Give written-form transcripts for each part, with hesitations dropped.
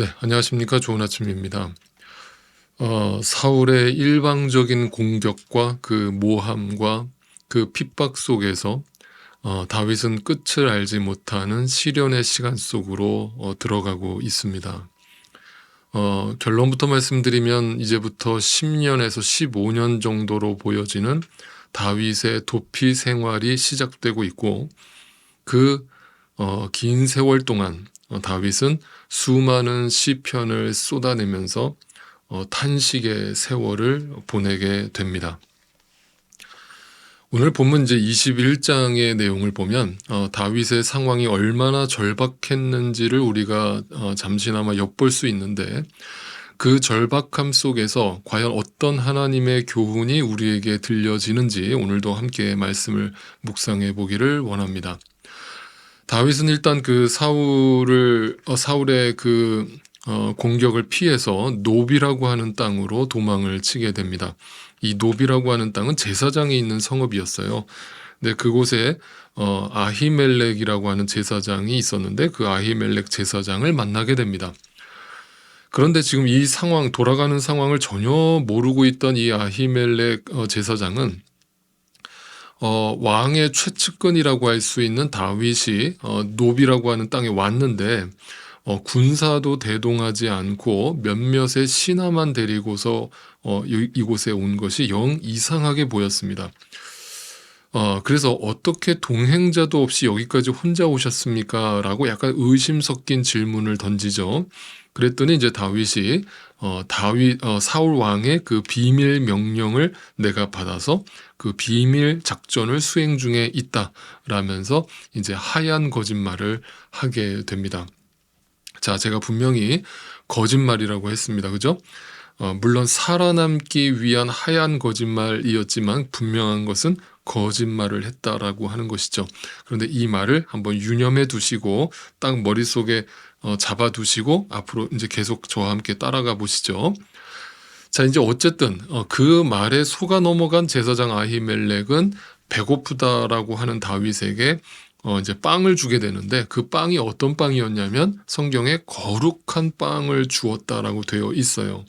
네, 안녕하십니까. 좋은 아침입니다. 사울의 일방적인 공격과 그 모함과 그 핍박 속에서 다윗은 끝을 알지 못하는 시련의 시간 속으로 들어가고 있습니다. 결론부터 말씀드리면 이제부터 10년에서 15년 정도로 보여지는 다윗의 도피 생활이 시작되고 있고, 그 긴 세월 동안 다윗은 수많은 시편을 쏟아내면서 탄식의 세월을 보내게 됩니다. 오늘 본문 이제 21장의 내용을 보면 다윗의 상황이 얼마나 절박했는지를 우리가 잠시나마 엿볼 수 있는데, 그 절박함 속에서 과연 어떤 하나님의 교훈이 우리에게 들려지는지 오늘도 함께 말씀을 묵상해 보기를 원합니다. 다윗은 일단 그 사울의 그 공격을 피해서 노비라고 하는 땅으로 도망을 치게 됩니다. 이 노비라고 하는 땅은 제사장이 있는 성읍이었어요. 근데 그곳에 아히멜렉이라고 하는 제사장이 있었는데, 그 아히멜렉 제사장을 만나게 됩니다. 그런데 지금 이 상황, 돌아가는 상황을 전혀 모르고 있던 이 아히멜렉 제사장은 왕의 최측근이라고 할 수 있는 다윗이 노비라고 하는 땅에 왔는데 군사도 대동하지 않고 몇몇의 신하만 데리고서 이곳에 온 것이 영 이상하게 보였습니다. 그래서 어떻게 동행자도 없이 여기까지 혼자 오셨습니까? 라고 약간 의심 섞인 질문을 던지죠. 그랬더니 이제 다윗이 사울 왕의 그 비밀 명령을 내가 받아서 그 비밀 작전을 수행 중에 있다라면서 이제 하얀 거짓말을 하게 됩니다. 자, 제가 분명히 거짓말이라고 했습니다. 그죠? 물론 살아남기 위한 하얀 거짓말이었지만 분명한 것은 거짓말을 했다라고 하는 것이죠. 그런데 이 말을 한번 유념해 두시고 딱 머릿속에 잡아 두시고 앞으로 이제 계속 저와 함께 따라가 보시죠. 자, 이제 어쨌든 그 말에 속아 넘어간 제사장 아히멜렉은 배고프다라고 하는 다윗에게 이제 빵을 주게 되는데, 그 빵이 어떤 빵이었냐면 성경에 거룩한 빵을 주었다라고 되어 있어요.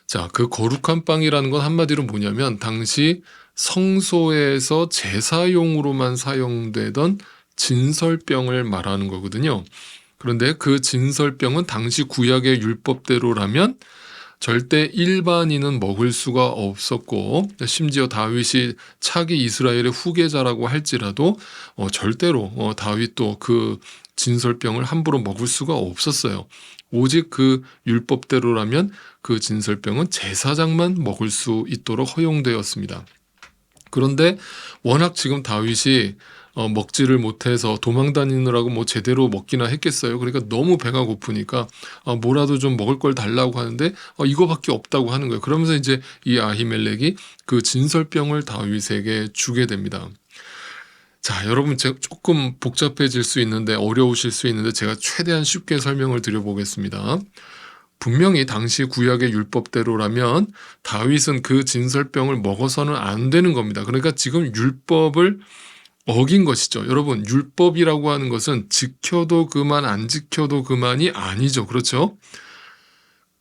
자, 그 거룩한 빵이라는 건 한마디로 뭐냐면 당시 성소에서 제사용으로만 사용되던 진설병을 말하는 거거든요. 그런데 그 진설병은 당시 구약의 율법대로라면 절대 일반인은 먹을 수가 없었고, 심지어 다윗이 차기 이스라엘의 후계자라고 할지라도 절대로 다윗도 그 진설병을 함부로 먹을 수가 없었어요. 오직 그 율법대로라면 그 진설병은 제사장만 먹을 수 있도록 허용되었습니다. 그런데 워낙 지금 다윗이 먹지를 못해서 도망다니느라고 뭐 제대로 먹기나 했겠어요. 그러니까 너무 배가 고프니까 뭐라도 좀 먹을 걸 달라고 하는데 이거밖에 없다고 하는 거예요. 그러면서 이제 이 아히멜렉이 그 진설병을 다윗에게 주게 됩니다. 자, 여러분, 제가 조금 복잡해질 수 있는데, 어려우실 수 있는데 제가 최대한 쉽게 설명을 드려보겠습니다. 분명히 당시 구약의 율법대로라면 다윗은 그 진설병을 먹어서는 안 되는 겁니다. 그러니까 지금 율법을 어긴 것이죠. 여러분, 율법이라고 하는 것은 지켜도 그만 안 지켜도 그만이 아니죠. 그렇죠?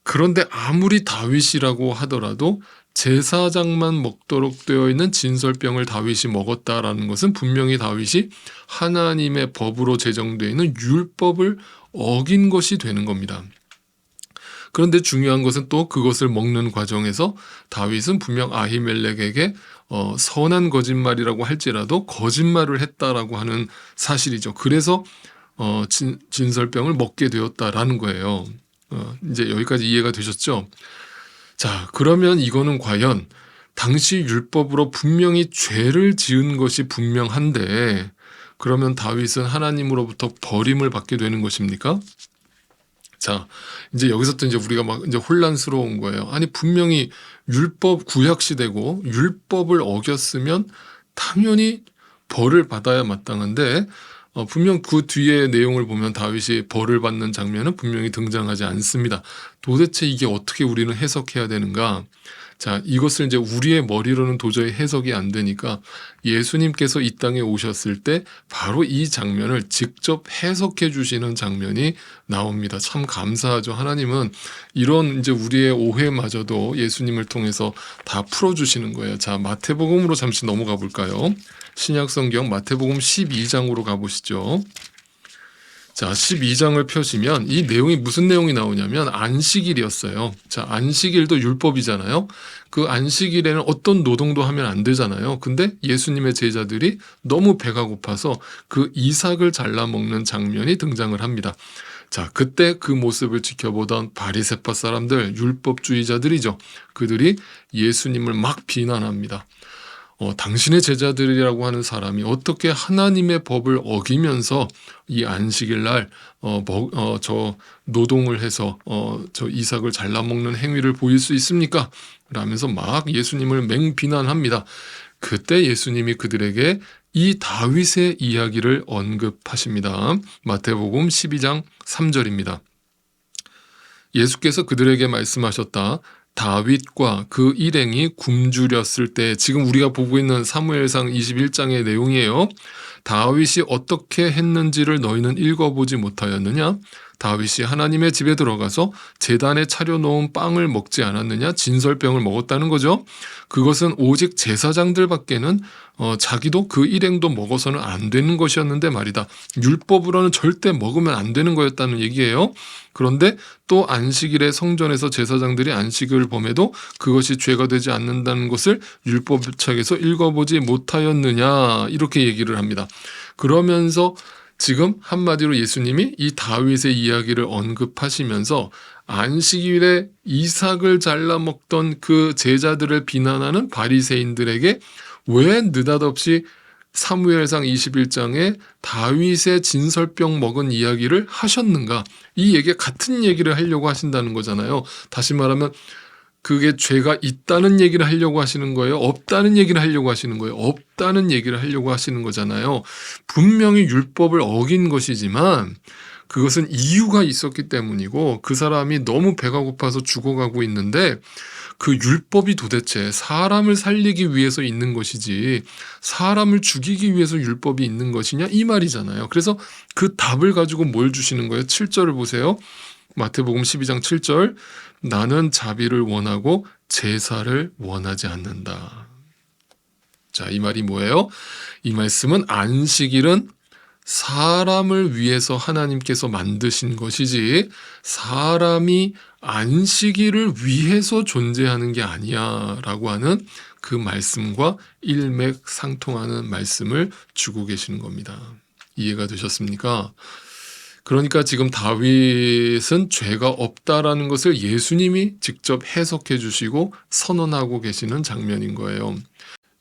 그런데 아무리 다윗이라고 하더라도 제사장만 먹도록 되어 있는 진설병을 다윗이 먹었다라는 것은 분명히 다윗이 하나님의 법으로 제정되어 있는 율법을 어긴 것이 되는 겁니다. 그런데 중요한 것은 또 그것을 먹는 과정에서 다윗은 분명 아히멜렉에게 선한 거짓말이라고 할지라도 거짓말을 했다라고 하는 사실이죠. 그래서 진설병을 먹게 되었다라는 거예요. 이제 여기까지 이해가 되셨죠? 자, 그러면 이거는 과연 당시 율법으로 분명히 죄를 지은 것이 분명한데, 그러면 다윗은 하나님으로부터 버림을 받게 되는 것입니까? 자, 이제 여기서부터 이제 우리가 막 이제 혼란스러운 거예요. 아니, 분명히 율법 구약 시대고 율법을 어겼으면 당연히 벌을 받아야 마땅한데, 분명 그 뒤에 내용을 보면 다윗이 벌을 받는 장면은 분명히 등장하지 않습니다. 도대체 이게 어떻게 우리는 해석해야 되는가? 자, 이것을 이제 우리의 머리로는 도저히 해석이 안 되니까 예수님께서 이 땅에 오셨을 때 바로 이 장면을 직접 해석해 주시는 장면이 나옵니다. 참 감사하죠. 하나님은 이런 이제 우리의 오해마저도 예수님을 통해서 다 풀어주시는 거예요. 자, 마태복음으로 잠시 넘어가 볼까요? 신약성경 마태복음 12장으로 가보시죠. 자, 12장을 펴시면 이 내용이 무슨 내용이 나오냐면 안식일이었어요. 자, 안식일도 율법이잖아요. 그 안식일에는 어떤 노동도 하면 안 되잖아요. 근데 예수님의 제자들이 너무 배가 고파서 그 이삭을 잘라 먹는 장면이 등장을 합니다. 자, 그때 그 모습을 지켜보던 바리새파 사람들, 율법주의자들이죠. 그들이 예수님을 막 비난합니다. 당신의 제자들이라고 하는 사람이 어떻게 하나님의 법을 어기면서 이 안식일 날 저 노동을 해서 저 이삭을 잘라먹는 행위를 보일 수 있습니까? 라면서 막 예수님을 맹비난합니다. 그때 예수님이 그들에게 이 다윗의 이야기를 언급하십니다. 마태복음 12장 3절입니다. 예수께서 그들에게 말씀하셨다. 다윗과 그 일행이 굶주렸을 때, 지금 우리가 보고 있는 사무엘상 21장의 내용이에요. 다윗이 어떻게 했는지를 너희는 읽어보지 못하였느냐? 다윗이 하나님의 집에 들어가서 제단에 차려놓은 빵을 먹지 않았느냐? 진설병을 먹었다는 거죠. 그것은 오직 제사장들밖에는 자기도 그 일행도 먹어서는 안 되는 것이었는데 말이다. 율법으로는 절대 먹으면 안 되는 거였다는 얘기예요. 그런데 또 안식일에 성전에서 제사장들이 안식을 범해도 그것이 죄가 되지 않는다는 것을 율법책에서 읽어보지 못하였느냐, 이렇게 얘기를 합니다. 그러면서 지금 한마디로 예수님이 이 다윗의 이야기를 언급하시면서 안식일에 이삭을 잘라 먹던 그 제자들을 비난하는 바리새인들에게 왜 느닷없이 사무엘상 21장에 다윗의 진설병 먹은 이야기를 하셨는가? 이 얘기 같은 얘기를 하려고 하신다는 거잖아요. 다시 말하면 그게 죄가 있다는 얘기를 하려고 하시는 거예요? 없다는 얘기를 하려고 하시는 거예요? 없다는 얘기를 하려고 하시는 거잖아요. 분명히 율법을 어긴 것이지만 그것은 이유가 있었기 때문이고, 그 사람이 너무 배가 고파서 죽어가고 있는데 그 율법이 도대체 사람을 살리기 위해서 있는 것이지 사람을 죽이기 위해서 율법이 있는 것이냐, 이 말이잖아요. 그래서 그 답을 가지고 뭘 주시는 거예요? 7절을 보세요. 마태복음 12장 7절. 나는 자비를 원하고 제사를 원하지 않는다. 자, 이 말이 뭐예요? 이 말씀은 안식일은 사람을 위해서 하나님께서 만드신 것이지 사람이 안식일을 위해서 존재하는 게 아니야 라고 하는 그 말씀과 일맥상통하는 말씀을 주고 계시는 겁니다. 이해가 되셨습니까? 그러니까 지금 다윗은 죄가 없다라는 것을 예수님이 직접 해석해 주시고 선언하고 계시는 장면인 거예요.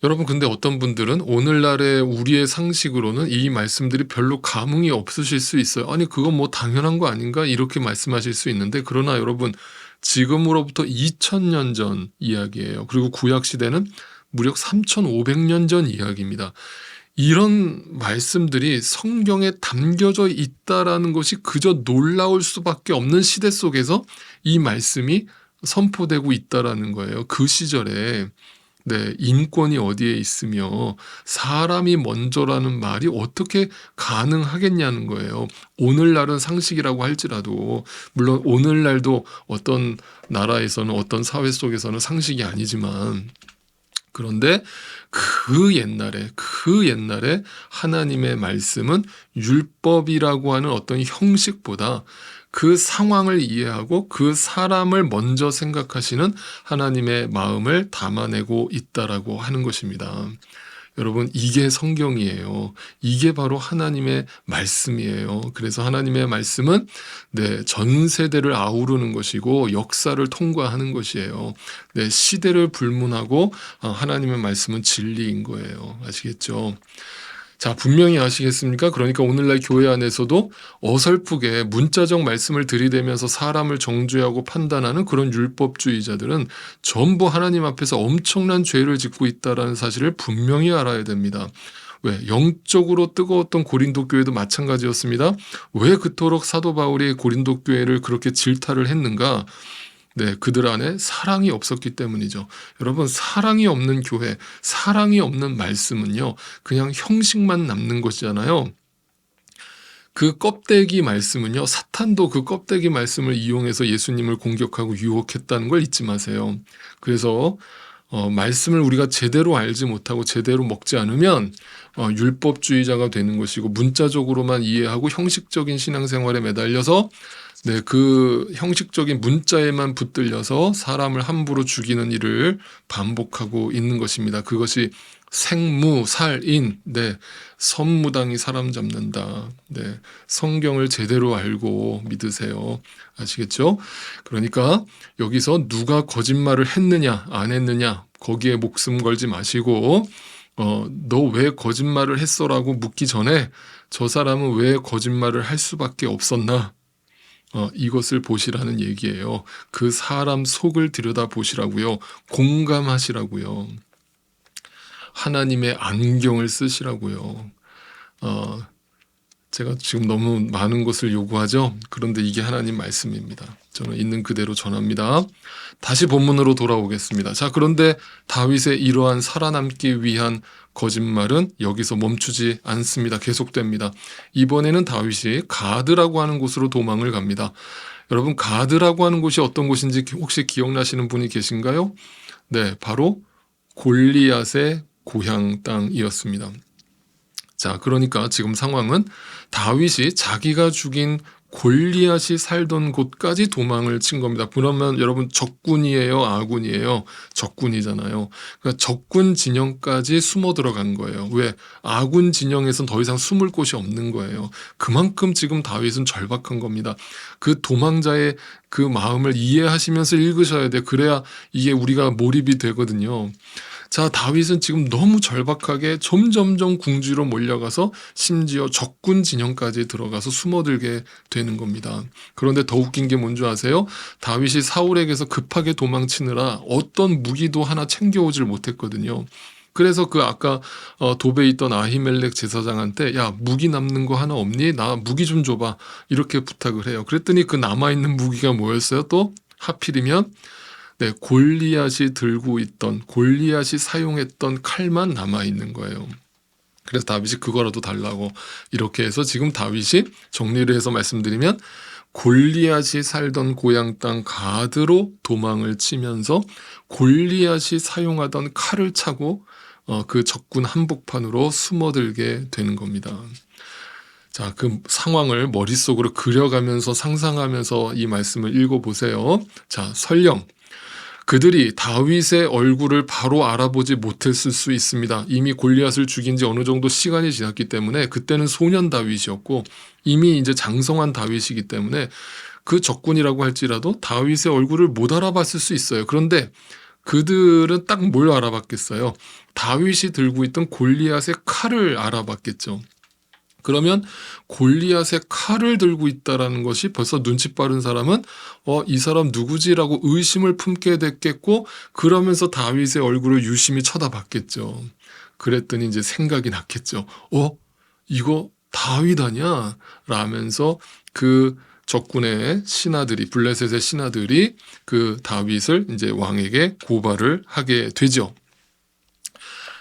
여러분, 근데 어떤 분들은 오늘날의 우리의 상식으로는 이 말씀들이 별로 감흥이 없으실 수 있어요. 아니, 그건 뭐 당연한 거 아닌가? 이렇게 말씀하실 수 있는데, 그러나 여러분, 지금으로부터 2000년 전 이야기예요. 그리고 구약시대는 무려 3500년 전 이야기입니다. 이런 말씀들이 성경에 담겨져 있다라는 것이 그저 놀라울 수밖에 없는 시대 속에서 이 말씀이 선포되고 있다라는 거예요. 그 시절에 인권이 어디에 있으며 사람이 먼저라는 말이 어떻게 가능하겠냐는 거예요. 오늘날은 상식이라고 할지라도, 물론 오늘날도 어떤 나라에서는 어떤 사회 속에서는 상식이 아니지만, 그런데 그 옛날에 하나님의 말씀은 율법이라고 하는 어떤 형식보다 그 상황을 이해하고 그 사람을 먼저 생각하시는 하나님의 마음을 담아내고 있다라고 하는 것입니다. 여러분, 이게 성경이에요. 이게 바로 하나님의 말씀이에요. 그래서 하나님의 말씀은 전 세대를 아우르는 것이고 역사를 통과하는 것이에요. 시대를 불문하고 하나님의 말씀은 진리인 거예요. 아시겠죠? 자, 분명히 아시겠습니까? 그러니까 오늘날 교회 안에서도 어설프게 문자적 말씀을 들이대면서 사람을 정죄하고 판단하는 그런 율법주의자들은 전부 하나님 앞에서 엄청난 죄를 짓고 있다는 사실을 분명히 알아야 됩니다. 왜? 영적으로 뜨거웠던 고린도 교회도 마찬가지였습니다. 왜 그토록 사도 바울이 고린도 교회를 그렇게 질타를 했는가? 네, 그들 안에 사랑이 없었기 때문이죠. 여러분, 사랑이 없는 교회, 사랑이 없는 말씀은요, 그냥 형식만 남는 것이잖아요. 그 껍데기 말씀은요, 사탄도 그 껍데기 말씀을 이용해서 예수님을 공격하고 유혹했다는 걸 잊지 마세요. 그래서 말씀을 우리가 제대로 알지 못하고 제대로 먹지 않으면 율법주의자가 되는 것이고, 문자적으로만 이해하고 형식적인 신앙생활에 매달려서 그 형식적인 문자에만 붙들려서 사람을 함부로 죽이는 일을 반복하고 있는 것입니다. 그것이 생무, 살인, 선무당이 사람 잡는다. 성경을 제대로 알고 믿으세요. 아시겠죠? 그러니까 여기서 누가 거짓말을 했느냐, 안 했느냐, 거기에 목숨 걸지 마시고, 너 왜 거짓말을 했어라고 묻기 전에 저 사람은 왜 거짓말을 할 수밖에 없었나? 이것을 보시라는 얘기예요. 그 사람 속을 들여다 보시라고요. 공감하시라고요. 하나님의 안경을 쓰시라고요. 제가 지금 너무 많은 것을 요구하죠. 그런데 이게 하나님 말씀입니다. 저는 있는 그대로 전합니다. 다시 본문으로 돌아오겠습니다. 자, 그런데 다윗의 이러한 살아남기 위한 거짓말은 여기서 멈추지 않습니다. 계속됩니다. 이번에는 다윗이 가드라고 하는 곳으로 도망을 갑니다. 여러분, 가드라고 하는 곳이 어떤 곳인지 혹시 기억나시는 분이 계신가요? 네, 바로 골리앗의 고향 땅이었습니다. 자, 그러니까 지금 상황은 다윗이 자기가 죽인 골리앗이 살던 곳까지 도망을 친 겁니다. 그러면 여러분, 적군이에요, 아군이에요? 적군이잖아요. 그러니까 적군 진영까지 숨어 들어간 거예요. 왜? 아군 진영에선 더 이상 숨을 곳이 없는 거예요. 그만큼 지금 다윗은 절박한 겁니다. 그 도망자의 그 마음을 이해하시면서 읽으셔야 돼요. 그래야 이게 우리가 몰입이 되거든요. 자, 다윗은 지금 너무 절박하게 점점점 궁지로 몰려가서 심지어 적군 진영까지 들어가서 숨어들게 되는 겁니다. 그런데 더 웃긴 게 뭔지 아세요? 다윗이 사울에게서 급하게 도망치느라 어떤 무기도 하나 챙겨오질 못했거든요. 그래서 그 아까 도배에 있던 아히멜렉 제사장한테 야, 무기 남는 거 하나 없니? 나 무기 좀 줘봐. 이렇게 부탁을 해요. 그랬더니 그 남아있는 무기가 뭐였어요? 또 하필이면 골리앗이 들고 있던, 골리앗이 사용했던 칼만 남아있는 거예요. 그래서 다윗이 그거라도 달라고 이렇게 해서 지금 다윗이 정리를 해서 말씀드리면 골리앗이 살던 고향 땅 가드로 도망을 치면서 골리앗이 사용하던 칼을 차고 그 적군 한복판으로 숨어들게 되는 겁니다. 자, 그 상황을 머릿속으로 그려가면서 상상하면서 이 말씀을 읽어보세요. 자, 설령 그들이 다윗의 얼굴을 바로 알아보지 못했을 수 있습니다. 이미 골리앗을 죽인 지 어느 정도 시간이 지났기 때문에 그때는 소년 다윗이었고 이미 이제 장성한 다윗이기 때문에 그 적군이라고 할지라도 다윗의 얼굴을 못 알아봤을 수 있어요. 그런데 그들은 딱 뭘 알아봤겠어요? 다윗이 들고 있던 골리앗의 칼을 알아봤겠죠. 그러면 골리앗의 칼을 들고 있다라는 것이 벌써 눈치 빠른 사람은 이 사람 누구지라고 의심을 품게 됐겠고, 그러면서 다윗의 얼굴을 유심히 쳐다봤겠죠. 그랬더니 이제 생각이 났겠죠. 이거 다윗 아니야? 라면서 그 적군의 신하들이, 블레셋의 신하들이 그 다윗을 이제 왕에게 고발을 하게 되죠.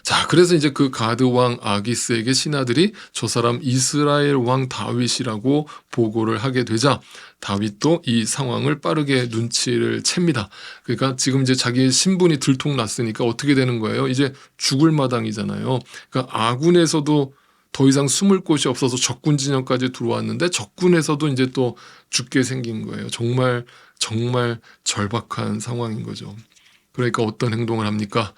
자, 그래서 이제 그 가드 왕 아기스에게 신하들이 저 사람 이스라엘 왕 다윗이라고 보고를 하게 되자 다윗도 이 상황을 빠르게 눈치를 챕니다. 그러니까 지금 이제 자기의 신분이 들통났으니까 어떻게 되는 거예요? 이제 죽을 마당이잖아요. 그러니까 아군에서도 더 이상 숨을 곳이 없어서 적군 진영까지 들어왔는데 적군에서도 이제 또 죽게 생긴 거예요. 정말 절박한 상황인 거죠. 그러니까 어떤 행동을 합니까?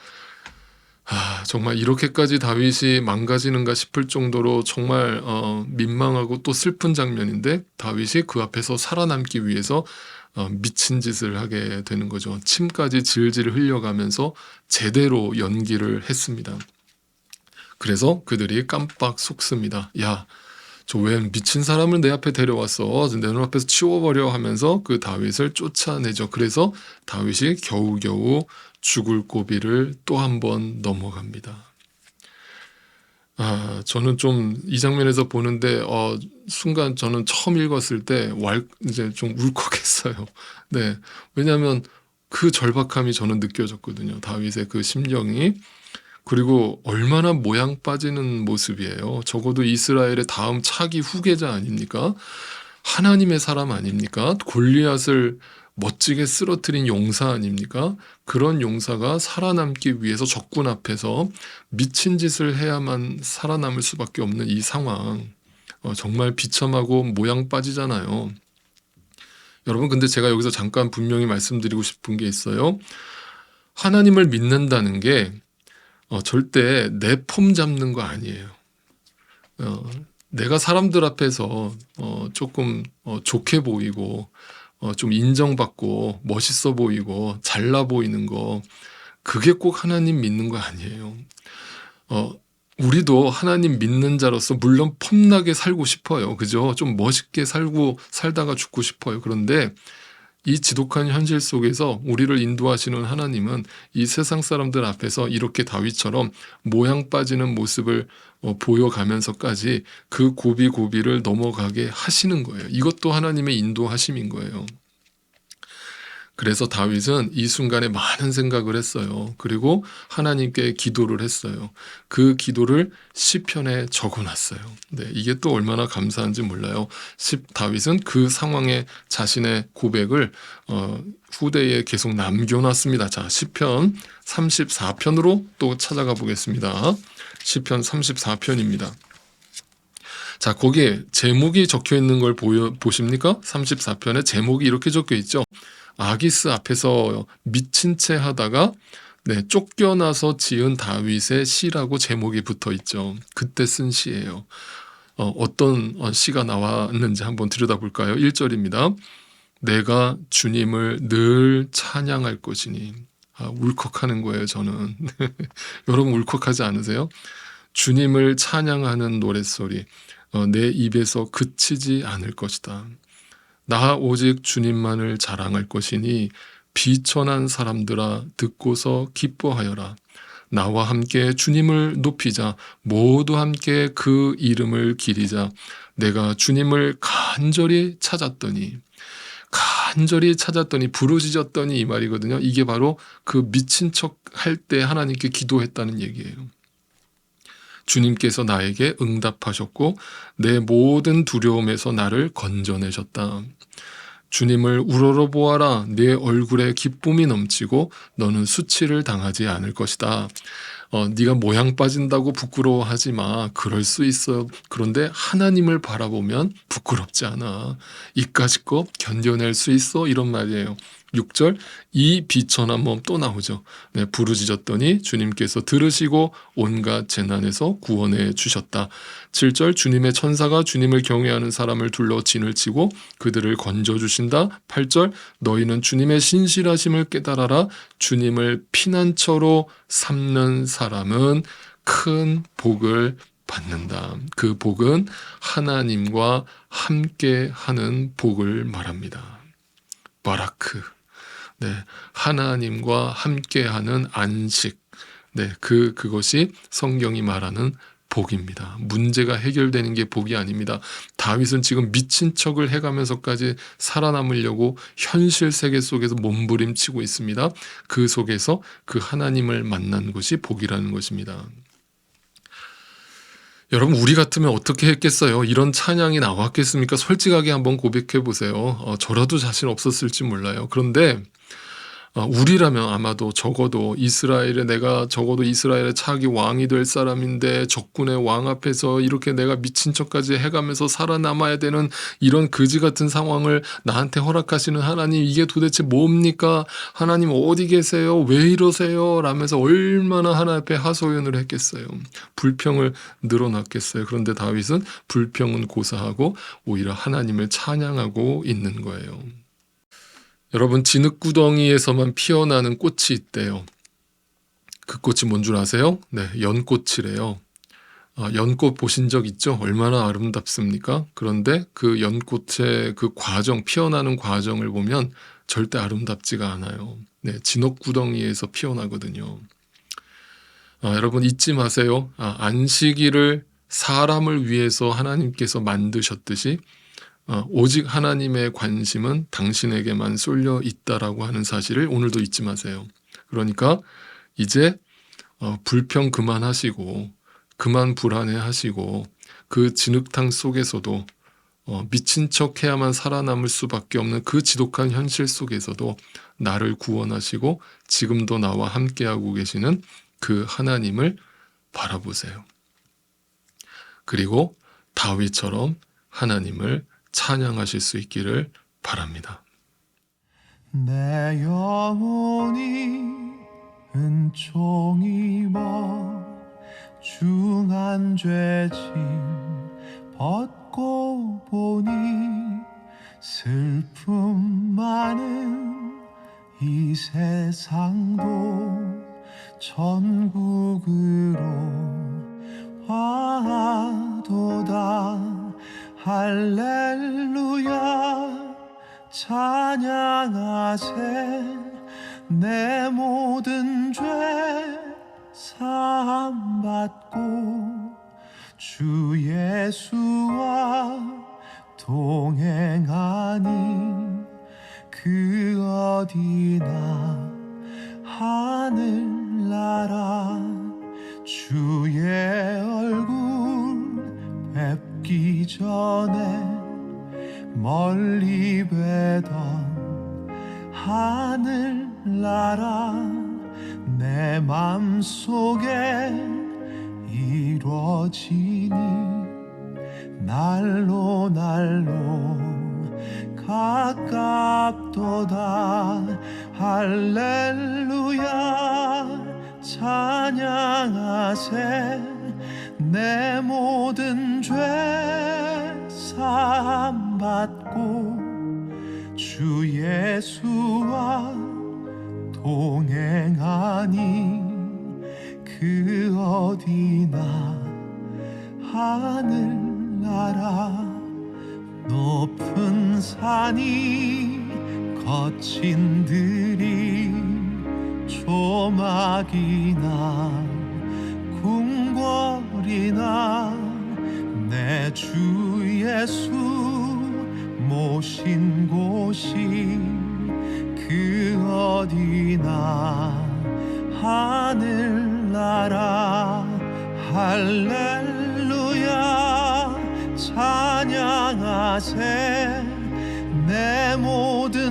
정말 이렇게까지 다윗이 망가지는가 싶을 정도로 정말 민망하고 또 슬픈 장면인데 다윗이 그 앞에서 살아남기 위해서 미친 짓을 하게 되는 거죠. 침까지 질질 흘려가면서 제대로 연기를 했습니다. 그래서 그들이 깜빡 속습니다. 야, 저 왜 미친 사람을 내 앞에 데려왔어? 내 눈앞에서 치워버려 하면서 그 다윗을 쫓아내죠. 그래서 다윗이 겨우겨우 죽을 고비를 또 한 번 넘어갑니다. 저는 좀 이 장면에서 보는데 순간 저는 처음 읽었을 때 이제 좀 울컥했어요. 네. 왜냐하면 그 절박함이 저는 느껴졌거든요. 다윗의 그 심정이. 그리고 얼마나 모양 빠지는 모습이에요. 적어도 이스라엘의 다음 차기 후계자 아닙니까? 하나님의 사람 아닙니까? 골리앗을 멋지게 쓰러뜨린 용사 아닙니까? 그런 용사가 살아남기 위해서 적군 앞에서 미친 짓을 해야만 살아남을 수밖에 없는 이 상황. 정말 비참하고 모양 빠지잖아요. 여러분, 근데 제가 여기서 잠깐 분명히 말씀드리고 싶은 게 있어요. 하나님을 믿는다는 게 절대 내 폼 잡는 거 아니에요. 내가 사람들 앞에서 조금 좋게 보이고 좀 인정받고 멋있어 보이고 잘나 보이는 거, 그게 꼭 하나님 믿는 거 아니에요. 우리도 하나님 믿는 자로서 물론 폼나게 살고 싶어요. 그죠? 좀 멋있게 살다가 죽고 싶어요. 그런데 이 지독한 현실 속에서 우리를 인도하시는 하나님은 이 세상 사람들 앞에서 이렇게 다윗처럼 모양 빠지는 모습을 보여가면서까지 그 고비고비를 넘어가게 하시는 거예요. 이것도 하나님의 인도하심인 거예요. 그래서 다윗은 이 순간에 많은 생각을 했어요. 그리고 하나님께 기도를 했어요. 그 기도를 시편에 적어놨어요. 네, 이게 또 얼마나 감사한지 몰라요. 다윗은 그 상황에 자신의 고백을 후대에 계속 남겨놨습니다. 자, 시편 34편으로 또 찾아가 보겠습니다. 시편 34편입니다. 자, 거기에 제목이 적혀 있는 걸 보십니까? 34편에 제목이 이렇게 적혀 있죠. 아기스 앞에서 미친 채 하다가 쫓겨나서 지은 다윗의 시라고 제목이 붙어 있죠. 그때 쓴 시예요. 어떤 시가 나왔는지 한번 들여다볼까요? 1절입니다. 내가 주님을 늘 찬양할 것이니. 울컥하는 거예요, 저는. 여러분 울컥하지 않으세요? 주님을 찬양하는 노랫소리, 내 입에서 그치지 않을 것이다. 나 오직 주님만을 자랑할 것이니 비천한 사람들아 듣고서 기뻐하여라. 나와 함께 주님을 높이자. 모두 함께 그 이름을 기리자. 내가 주님을 간절히 찾았더니 부르짖었더니 이 말이거든요. 이게 바로 그 미친 척 할 때 하나님께 기도했다는 얘기예요. 주님께서 나에게 응답하셨고 내 모든 두려움에서 나를 건져내셨다. 주님을 우러러보아라. 내 얼굴에 기쁨이 넘치고 너는 수치를 당하지 않을 것이다. 네가 모양 빠진다고 부끄러워하지 마. 그럴 수 있어. 그런데 하나님을 바라보면 부끄럽지 않아. 이까짓 거 견뎌낼 수 있어. 이런 말이에요. 6절, 이 비천한 몸 또 나오죠. 부르짖었더니 주님께서 들으시고 온갖 재난에서 구원해 주셨다. 7절, 주님의 천사가 주님을 경외하는 사람을 둘러 진을 치고 그들을 건져주신다. 8절, 너희는 주님의 신실하심을 깨달아라. 주님을 피난처로 삼는 사람은 큰 복을 받는다. 그 복은 하나님과 함께하는 복을 말합니다. 바라크. 하나님과 함께하는 안식. 그것이 성경이 말하는 복입니다. 문제가 해결되는 게 복이 아닙니다. 다윗은 지금 미친 척을 해가면서까지 살아남으려고 현실 세계 속에서 몸부림치고 있습니다. 그 속에서 그 하나님을 만난 것이 복이라는 것입니다. 여러분, 우리 같으면 어떻게 했겠어요? 이런 찬양이 나왔겠습니까? 솔직하게 한번 고백해 보세요. 저라도 자신 없었을지 몰라요. 그런데 우리라면 아마도 내가 적어도 이스라엘의 차기 왕이 될 사람인데 적군의 왕 앞에서 이렇게 내가 미친 척까지 해가면서 살아남아야 되는 이런 그지 같은 상황을 나한테 허락하시는 하나님, 이게 도대체 뭡니까? 하나님 어디 계세요? 왜 이러세요? 라면서 얼마나 하나님 앞에 하소연을 했겠어요. 불평을 늘어놨겠어요. 그런데 다윗은 불평은 고사하고 오히려 하나님을 찬양하고 있는 거예요. 여러분, 진흙구덩이에서만 피어나는 꽃이 있대요. 그 꽃이 뭔 줄 아세요? 연꽃이래요. 연꽃 보신 적 있죠? 얼마나 아름답습니까? 그런데 그 연꽃의 그 피어나는 과정을 보면 절대 아름답지가 않아요. 진흙구덩이에서 피어나거든요. 여러분 잊지 마세요. 안식일을 사람을 위해서 하나님께서 만드셨듯이 오직 하나님의 관심은 당신에게만 쏠려 있다라고 하는 사실을 오늘도 잊지 마세요. 그러니까 이제 불평 그만하시고 그만 불안해하시고 그 진흙탕 속에서도 미친 척 해야만 살아남을 수밖에 없는 그 지독한 현실 속에서도 나를 구원하시고 지금도 나와 함께하고 계시는 그 하나님을 바라보세요. 그리고 다윗처럼 하나님을 찬양하실 수 있기를 바랍니다. 내 영혼이 은총이 중한 죄짐 벗고 보니 슬픔 많은 이 세상도 천국으로 와도다. 할렐루야 찬양하세. 내 모든 죄 사함받고 주 예수와 동행하니 그 어디나 하늘나라. 주의 얼굴 뵙기 전에 멀리 뵈던 하늘나라 내 맘속에 이루어지니 날로 날로 가깝도다. 할렐루야 찬양하세. 내 모든 죄 사함받고 주 예수와 동행하니 그 어디나 하늘나라. 높은 산이 거친 들이 조막이나 궁궐이나 내 주 예수 모신 곳이 그 어디나 하늘나라. 할렐루야 찬양하세. 내 모든